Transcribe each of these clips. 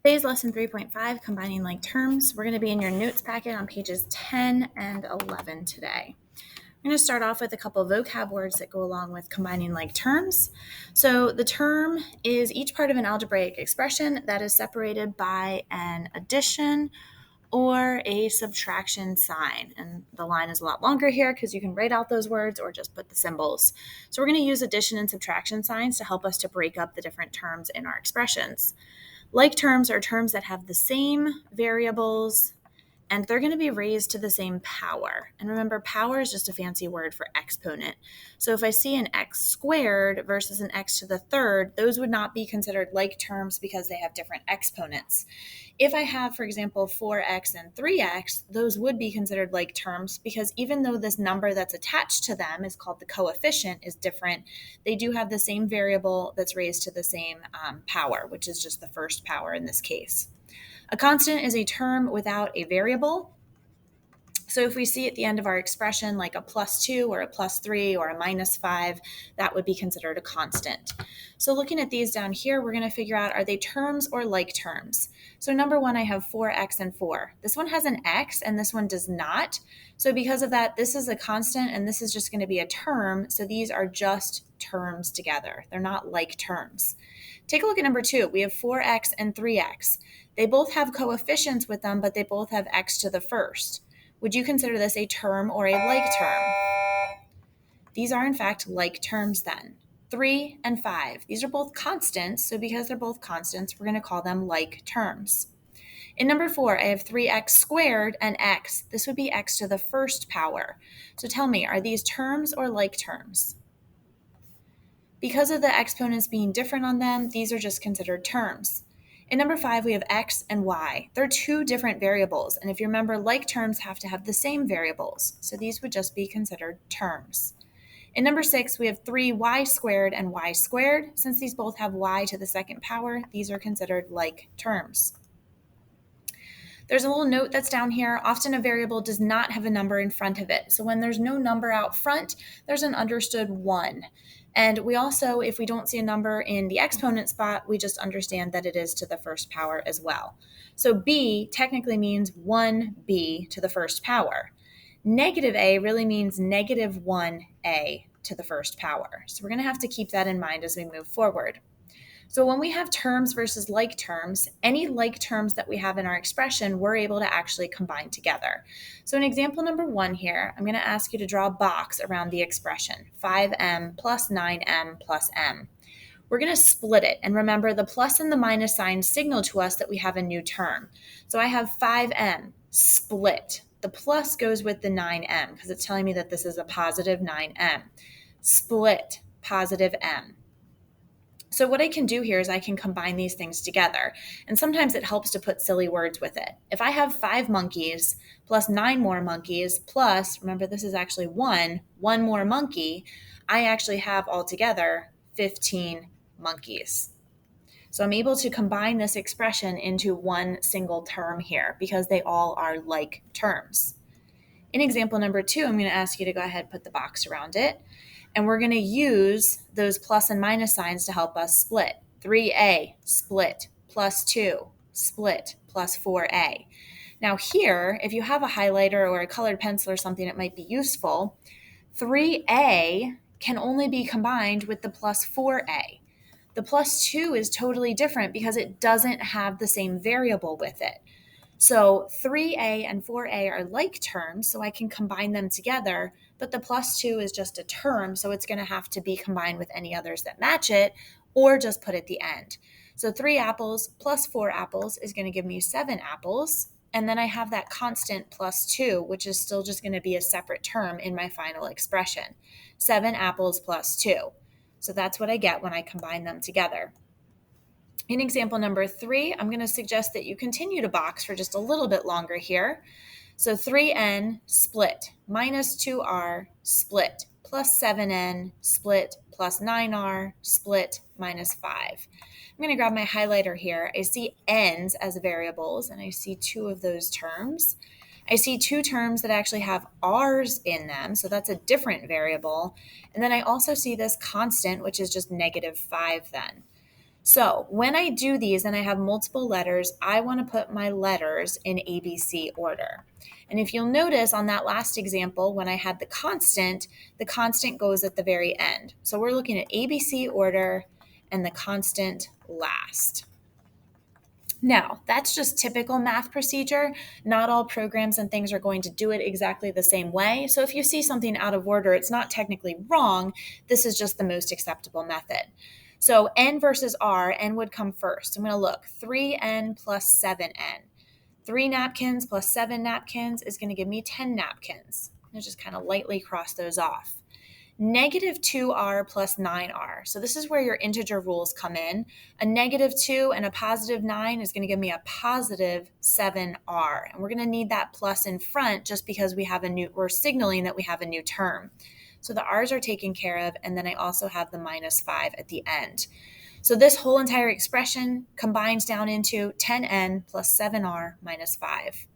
Today's lesson 3.5, combining like terms. We're going to be in your notes packet on pages 10 and 11 today. I'm going to start off with a couple of vocab words that go along with combining like terms. So the term is each part of an algebraic expression that is separated by an addition or a subtraction sign. And the line is a lot longer here because you can write out those words or just put the symbols. So we're going to use addition and subtraction signs to help us to break up the different terms in our expressions. Like terms are terms that have the same variables and they're going to be raised to the same power. And remember, power is just a fancy word for exponent. So if I see an x squared versus an x to the third, those would not be considered like terms because they have different exponents. If I have, for example, 4x and 3x, those would be considered like terms because even though this number that's attached to them is called the coefficient is different, they do have the same variable that's raised to the same power, which is just the first power in this case. A constant is a term without a variable. So if we see at the end of our expression like a +2 or a +3 or a -5, that would be considered a constant. So looking at these down here, we're going to figure out, are they terms or like terms? So number one, I have 4x and 4. This one has an x and this one does not. So because of that, this is a constant and this is just going to be a term. So these are just terms together. They're not like terms. Take a look at number two. We have 4x and 3x. They both have coefficients with them, but they both have x to the first. Would you consider this a term or a like term? These are in fact like terms then. 3 and 5. These are both constants, so because they're both constants, we're going to call them like terms. In number 4, I have 3x squared and x. This would be x to the first power. So tell me, are these terms or like terms? Because of the exponents being different on them, these are just considered terms. In number 5, we have x and y. They're two different variables, and if you remember, like terms have to have the same variables, so these would just be considered terms. In number 6, we have 3y squared and y squared. Since these both have y to the second power, these are considered like terms. There's a little note that's down here. Often a variable does not have a number in front of it. So when there's no number out front, there's an understood 1. And we also, if we don't see a number in the exponent spot, we just understand that it is to the first power as well. So b technically means 1b to the first power. Negative a really means negative 1a to the first power. So we're going to have to keep that in mind as we move forward. So when we have terms versus like terms, any like terms that we have in our expression, we're able to actually combine together. So in example number 1 here, I'm going to ask you to draw a box around the expression, 5m plus 9m plus m. We're going to split it. And remember, the plus and the minus signs signal to us that we have a new term. So I have 5m split. The plus goes with the 9m because it's telling me that this is a positive 9m. Split, positive m. So what I can do here is I can combine these things together. And sometimes it helps to put silly words with it. If I have 5 monkeys plus 9 more monkeys plus, remember this is actually one more monkey, I actually have altogether 15 monkeys. So I'm able to combine this expression into one single term here because they all are like terms. In example number 2, I'm going to ask you to go ahead and put the box around it. And we're going to use those plus and minus signs to help us split. 3a, split, plus 2, split, plus 4a. Now here, if you have a highlighter or a colored pencil or something, it might be useful. 3a can only be combined with the plus 4a. The plus 2 is totally different because it doesn't have the same variable with it. So 3a and 4a are like terms, so I can combine them together, but the plus 2 is just a term, so it's going to have to be combined with any others that match it, or just put at the end. So 3 apples plus 4 apples is going to give me 7 apples, and then I have that constant plus 2, which is still just going to be a separate term in my final expression. 7 apples plus 2. So that's what I get when I combine them together. In example number 3, I'm going to suggest that you continue to box for just a little bit longer here. So 3n split minus 2r split plus 7n split plus 9r split minus 5. I'm going to grab my highlighter here. I see n's as variables, and I see 2 of those terms. I see 2 terms that actually have r's in them, so that's a different variable. And then I also see this constant, which is just negative 5 then. So when I do these and I have multiple letters, I want to put my letters in ABC order. And if you'll notice on that last example, when I had the constant goes at the very end. So we're looking at ABC order and the constant last. Now, that's just typical math procedure. Not all programs and things are going to do it exactly the same way. So if you see something out of order, it's not technically wrong. This is just the most acceptable method. So N versus R, N would come first. I'm going to look 3N plus 7N. 3 napkins plus 7 napkins is going to give me 10 napkins. I'll just kind of lightly cross those off. Negative 2R plus 9R. So this is where your integer rules come in. A negative 2 and a positive 9 is going to give me a positive 7R. And we're going to need that plus in front just because we're signaling that we have a new term. So the R's are taken care of, and then I also have the minus 5 at the end. So this whole entire expression combines down into 10N plus 7R minus 5.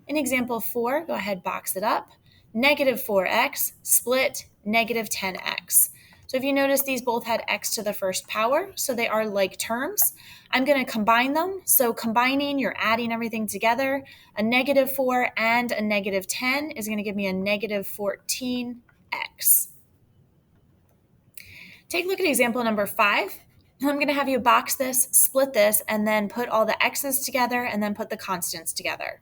In example 4, go ahead, box it up. Negative 4x split negative 10x. So if you notice, these both had x to the first power, so they are like terms. I'm going to combine them. So combining, you're adding everything together. A negative 4 and a negative 10 is going to give me a negative 14x. Take a look at example number 5. I'm going to have you box this, split this, and then put all the x's together and then put the constants together.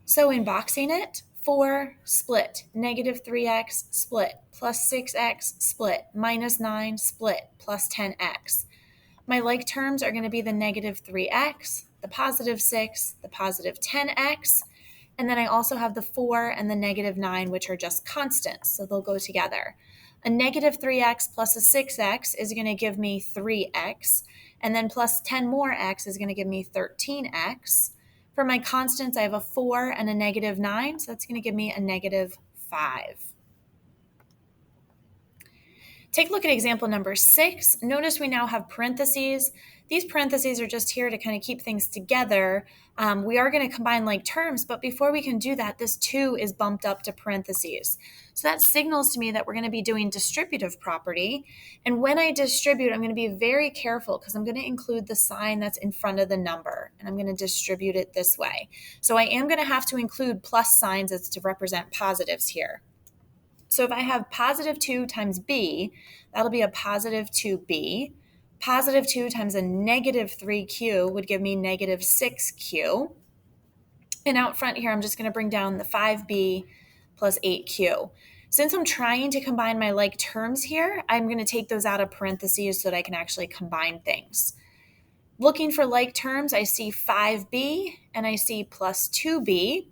So in boxing it, 4 split, negative 3x split, plus 6x split, minus 9 split, plus 10x. My like terms are going to be the negative 3x, the positive 6, the positive 10x, and then I also have the 4 and the negative 9, which are just constants, so they'll go together. A negative 3x plus a 6x is going to give me 3x, and then plus 10 more x is going to give me 13x. For my constants, I have a 4 and a negative 9, so that's going to give me a negative 5. Take a look at example number 6. Notice we now have parentheses. These parentheses are just here to kind of keep things together. We are going to combine like terms, but before we can do that, this 2 is bumped up to parentheses. So that signals to me that we're going to be doing distributive property. And when I distribute, I'm going to be very careful because I'm going to include the sign that's in front of the number, and I'm going to distribute it this way. So I am going to have to include plus signs as to represent positives here. So if I have positive 2 times b, that'll be a positive 2b. Positive 2 times a negative 3q would give me negative 6q. And out front here, I'm just going to bring down the 5b plus 8q. Since I'm trying to combine my like terms here, I'm going to take those out of parentheses so that I can actually combine things. Looking for like terms, I see 5b and I see plus 2b.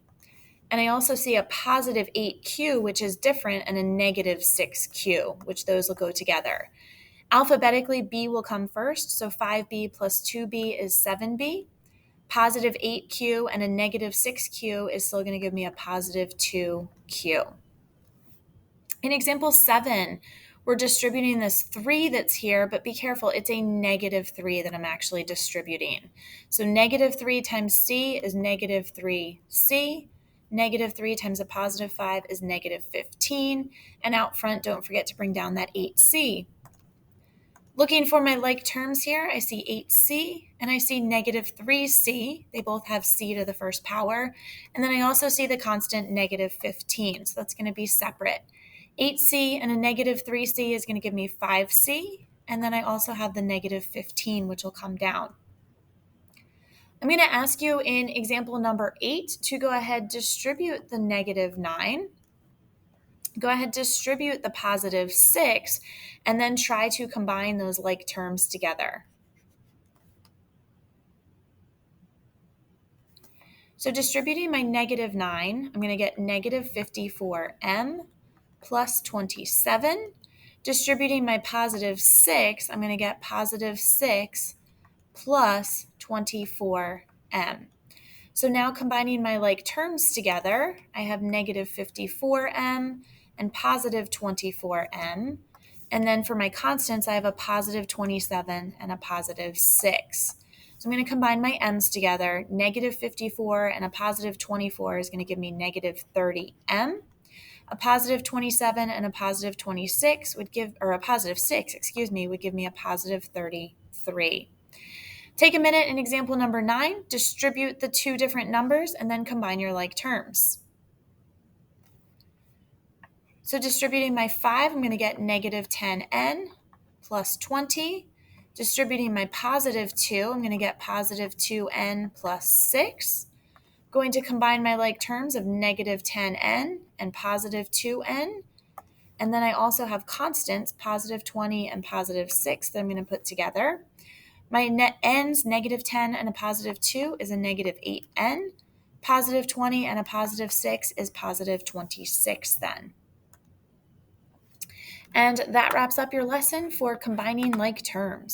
And I also see a positive 8q, which is different, and a negative 6q, which those will go together. Alphabetically, b will come first, so 5b plus 2b is 7b. Positive 8q and a negative 6q is still going to give me a positive 2q. In example 7, we're distributing this 3 that's here, but be careful, it's a negative 3 that I'm actually distributing. So negative 3 times c is negative 3c. Negative 3 times a positive 5 is negative 15. And out front, don't forget to bring down that 8c. Looking for my like terms here, I see 8c and I see negative 3c. They both have c to the first power. And then I also see the constant negative 15. So that's going to be separate. 8c and a negative 3c is going to give me 5c. And then I also have the negative 15, which will come down. I'm going to ask you in example number 8 to go ahead, distribute the negative 9. Go ahead, distribute the positive 6, and then try to combine those like terms together. So distributing my negative 9, I'm going to get negative 54m plus 27. Distributing my positive 6, I'm going to get positive 6 plus 24m. So now combining my like terms together, I have negative 54m and positive 24m. And then for my constants, I have a positive 27 and a positive 6. So I'm going to combine my m's together. Negative 54 and a positive 24 is going to give me negative 30m. A positive 27 and a positive 26 would give, or a positive 6, would give me a positive 33. Take a minute in example number 9, distribute the two different numbers, and then combine your like terms. So distributing my 5, I'm going to get negative 10n plus 20. Distributing my positive 2, I'm going to get positive 2n plus 6. Going to combine my like terms of negative 10n and positive 2n. And then I also have constants, positive 20 and positive 6, that I'm going to put together. My net n's, negative 10 and a positive 2 is a negative 8n. Positive 20 and a positive 6 is positive 26 then. And that wraps up your lesson for combining like terms.